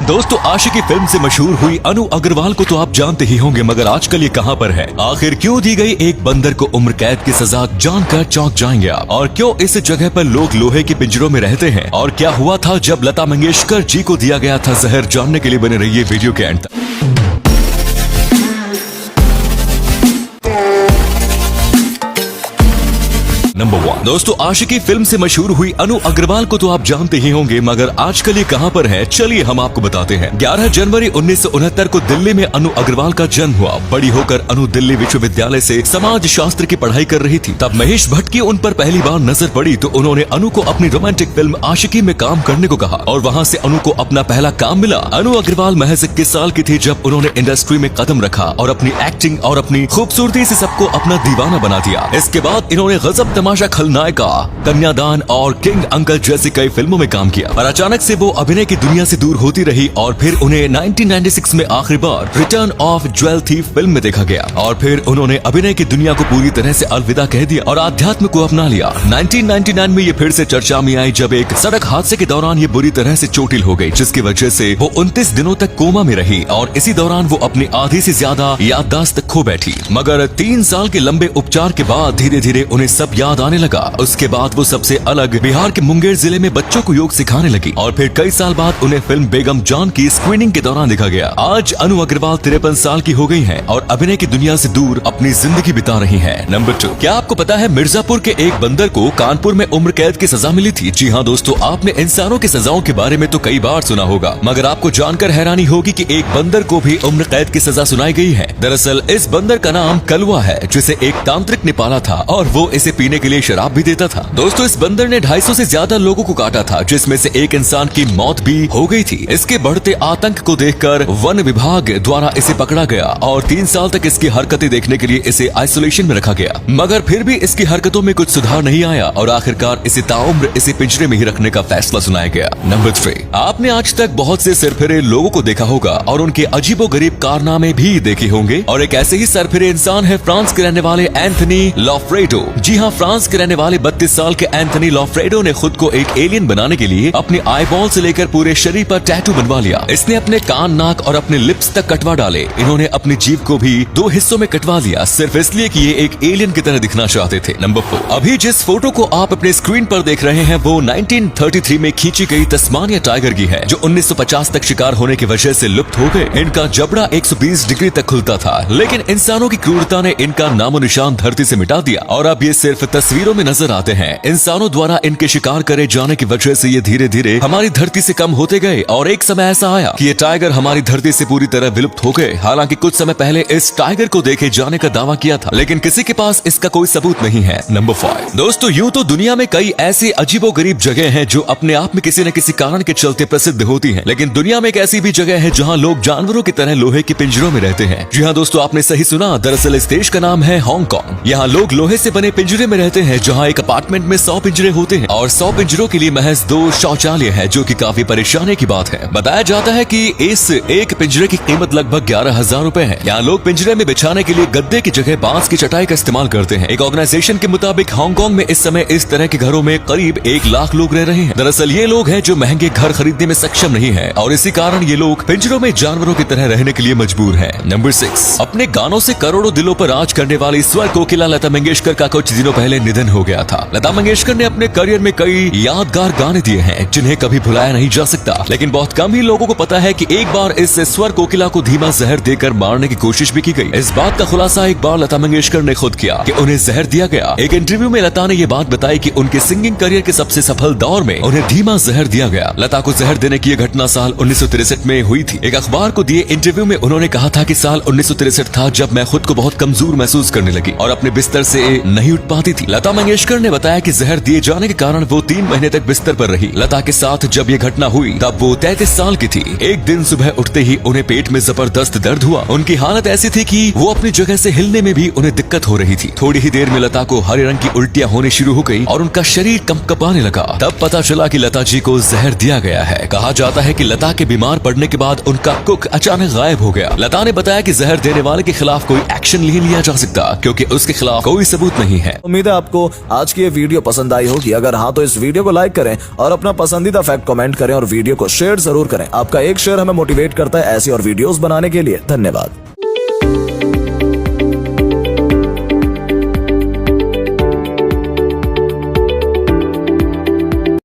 दोस्तों, आशिकी फिल्म से मशहूर हुई अनु अग्रवाल को तो आप जानते ही होंगे, मगर आजकल ये कहां पर है? आखिर क्यों दी गई एक बंदर को उम्र कैद की सजा जानकर चौंक जाएंगे आप? और क्यों इस जगह पर लोग लोहे के पिंजरों में रहते हैं? और क्या हुआ था जब लता मंगेशकर जी को दिया गया था जहर? जानने के लिए बने रहिए वीडियो के अंत तक। नंबर 1 दोस्तों, आशिकी फिल्म से मशहूर हुई अनु अग्रवाल को तो आप जानते ही होंगे, मगर आजकल ये कहां पर है चलिए हम आपको बताते हैं। 11 जनवरी 1969 को दिल्ली में अनु अग्रवाल का जन्म हुआ। बड़ी होकर अनु दिल्ली विश्वविद्यालय से समाज शास्त्र की पढ़ाई कर रही थी। तब महेश भट्ट की उन पर पहली बार नजर पड़ी तो उन्होंने अनु को अपनी रोमांटिक फिल्म आशिकी में काम करने को कहा और वहाँ से अनु को अपना पहला काम मिला। अनु अग्रवाल महज 21 साल की थी जब उन्होंने इंडस्ट्री में कदम रखा और अपनी एक्टिंग और अपनी खूबसूरती से सबको अपना दीवाना बना दिया। इसके बाद इन्होंने गजब तमाशा, खलनायिका, कन्यादान और किंग अंकल जैसी कई फिल्मों में काम किया। पर अचानक से वो अभिनय की दुनिया से दूर होती रही और फिर उन्हें 1996 में आखिरी बार Return of Jewel Thief film में देखा गया और फिर उन्होंने अभिनय की दुनिया को पूरी तरह से अलविदा कह दिया और आध्यात्म को अपना लिया। 1999 में ये फिर से चर्चा में आई जब एक सड़क हादसे के दौरान ये बुरी तरह से चोटिल हो गई, जिसकी वजह से वो 29 दिनों तक कोमा में रही और इसी दौरान वो अपनी आधी से ज्यादा याददाश्त खो बैठी। मगर 3 साल के लंबे उपचार के बाद धीरे धीरे उन्हें सब याद आने लगा। उसके बाद वो सबसे अलग बिहार के मुंगेर जिले में बच्चों को योग सिखाने लगी और फिर कई साल बाद उन्हें फिल्म बेगम जान की स्क्रीनिंग के दौरान देखा गया। आज अनु अग्रवाल 53 साल की हो गई हैं और अभिनय की दुनिया से दूर अपनी जिंदगी बिता रही हैं। नंबर 2, क्या आपको पता है मिर्जापुर के एक बंदर को कानपुर में उम्र कैद की सजा मिली थी? जी हाँ दोस्तों, आपने इंसानों की सजाओं के बारे में तो कई बार सुना होगा, मगर आपको जानकर हैरानी होगी कि एक बंदर को भी उम्र कैद की सजा सुनाई गई है। दरअसल इस बंदर का नाम कलवा है, जिसे एक तांत्रिक ने पाला था और वो इसे पीने के लिए शराब भी देता था। दोस्तों, इस बंदर ने 250 से ज्यादा लोगों को काटा था, जिसमें से एक इंसान की मौत भी हो गई थी। इसके बढ़ते आतंक को देखकर वन विभाग द्वारा इसे पकड़ा गया और 3 साल तक इसकी हरकतें देखने के लिए इसे आइसोलेशन में रखा गया, मगर फिर भी इसकी हरकतों में कुछ सुधार नहीं आया और आखिरकार इसे ताउम्र इसे पिंजरे में ही रखने का फैसला सुनाया गया। नंबर 3, आपने आज तक बहुत से सरफिरे लोगों को देखा होगा और उनके अजीबोगरीब कारनामे भी देखे होंगे और एक ऐसे ही सरफिरे इंसान है फ्रांस के रहने वाले एंथनी लॉफ्रेडो। जी हाँ, फ्रांस के रहने वाले 32 साल के एंथनी लॉफ्रेडो ने खुद को एक एलियन बनाने के लिए अपनी आईबॉल से लेकर पूरे शरीर पर टैटू बनवा लिया। इसने अपने कान, नाक और अपने लिप्स तक कटवा डाले। इन्होंने अपनी जीभ को भी 2 हिस्सों में कटवा लिया, सिर्फ इसलिए कि ये एक एलियन की तरह दिखना चाहते थे। नंबर 4, अभी जिस फोटो को आप अपने स्क्रीन पर देख रहे हैं वो 1933 में खींची गई तस्मानिया टाइगर की है, जो 1950 तक शिकार होने की वजह से लुप्त हो गए। इनका जबड़ा 120 डिग्री तक खुलता था, लेकिन इंसानों की क्रूरता ने इनका नामो निशान धरती से मिटा दिया और अब ये सिर्फ तस्वीरों में नजर आते हैं। इंसानों द्वारा इनके शिकार करे जाने की वजह से ये धीरे धीरे हमारी धरती से कम होते गए और एक समय ऐसा आया कि ये टाइगर हमारी धरती से पूरी तरह विलुप्त हो गए। हालांकि कुछ समय पहले इस टाइगर को देखे जाने का दावा किया था, लेकिन किसी के पास इसका कोई सबूत नहीं है। नंबर 5, दोस्तों, यूं तो दुनिया में कई ऐसी अजीबोगरीब जगह हैं जो अपने आप में किसी न किसी कारण के चलते प्रसिद्ध होती हैं, लेकिन दुनिया में एक ऐसी भी जगह है जहां लोग जानवरों की तरह लोहे के पिंजरों में रहते हैं। जी हाँ दोस्तों, आपने सही सुना, दरअसल इस देश का नाम है हांगकांग। यहाँ लोग लोहे से बने पिंजरे में रहते हैं, जहाँ एक अपार्टमेंट में 100 पिंजरे होते हैं और 100 पिंजरों के लिए महज 2 शौचालय है, जो कि काफी परेशानी की बात है। बताया जाता है कि इस एक पिंजरे की कीमत लगभग 11,000 रुपए है। यहाँ लोग पिंजरे में बिछाने के लिए गद्दे की जगह बांस की चटाई का इस्तेमाल करते हैं। एक ऑर्गेनाइजेशन के मुताबिक हांगकांग में इस समय इस तरह के घरों में करीब 1 लाख लोग रह रहे हैं। दरअसल ये लोग हैं जो महंगे घर खरीदने में सक्षम नहीं है और इसी कारण ये लोग पिंजरों में जानवरों की तरह रहने के लिए मजबूर है। नंबर 6, अपने गानों से करोड़ों दिलों पर राज करने वाली स्वर कोकिला लता मंगेशकर का कुछ दिनों पहले निधन हो गया था। लता मंगेशकर ने अपने करियर में कई यादगार गाने दिए हैं जिन्हें कभी भुलाया नहीं जा सकता, लेकिन बहुत कम ही लोगों को पता है कि एक बार इस स्वर कोकिला को धीमा जहर देकर मारने की कोशिश भी की गई। इस बात का खुलासा एक बार लता मंगेशकर ने खुद किया कि उन्हें जहर दिया गया। एक इंटरव्यू में लता ने ये बात बताई कि उनके सिंगिंग करियर के सबसे सफल दौर में उन्हें धीमा जहर दिया गया। लता को जहर देने की यह घटना साल 1963 में हुई थी। एक अखबार को दिए इंटरव्यू में उन्होंने कहा था कि साल 1963 था जब मैं खुद को बहुत कमजोर महसूस करने लगी और अपने बिस्तर से नहीं उठ पाती थी। लता मंगेशकर ने बताया कि जहर दिए जाने के कारण वो 3 महीने तक बिस्तर पर रही। लता के साथ जब ये घटना हुई तब वो 33 साल की थी। एक दिन सुबह उठते ही उन्हें पेट में जबरदस्त दर्द हुआ। उनकी हालत ऐसी थी कि वो अपनी जगह से हिलने में भी उन्हें दिक्कत हो रही थी। थोड़ी ही देर में लता को हरे रंग की उल्टियां होनी शुरू हो गई और उनका शरीर कंपकपाने लगा। तब पता चला कि लता जी को जहर दिया गया है। कहा जाता है कि लता के बीमार पड़ने के बाद उनका कुक अचानक गायब हो गया। लता ने बताया कि जहर देने वाले के खिलाफ कोई एक्शन नहीं लिया जा सकता क्योंकि उसके खिलाफ कोई सबूत नहीं है। उम्मीद है आपको आज की ये वीडियो पसंद आई होगी। अगर हाँ तो इस वीडियो को लाइक करें और अपना पसंदीदा फैक्ट कमेंट करें और वीडियो को शेयर जरूर करें। आपका एक शेयर हमें मोटिवेट करता है ऐसी और वीडियोस बनाने के लिए। धन्यवाद।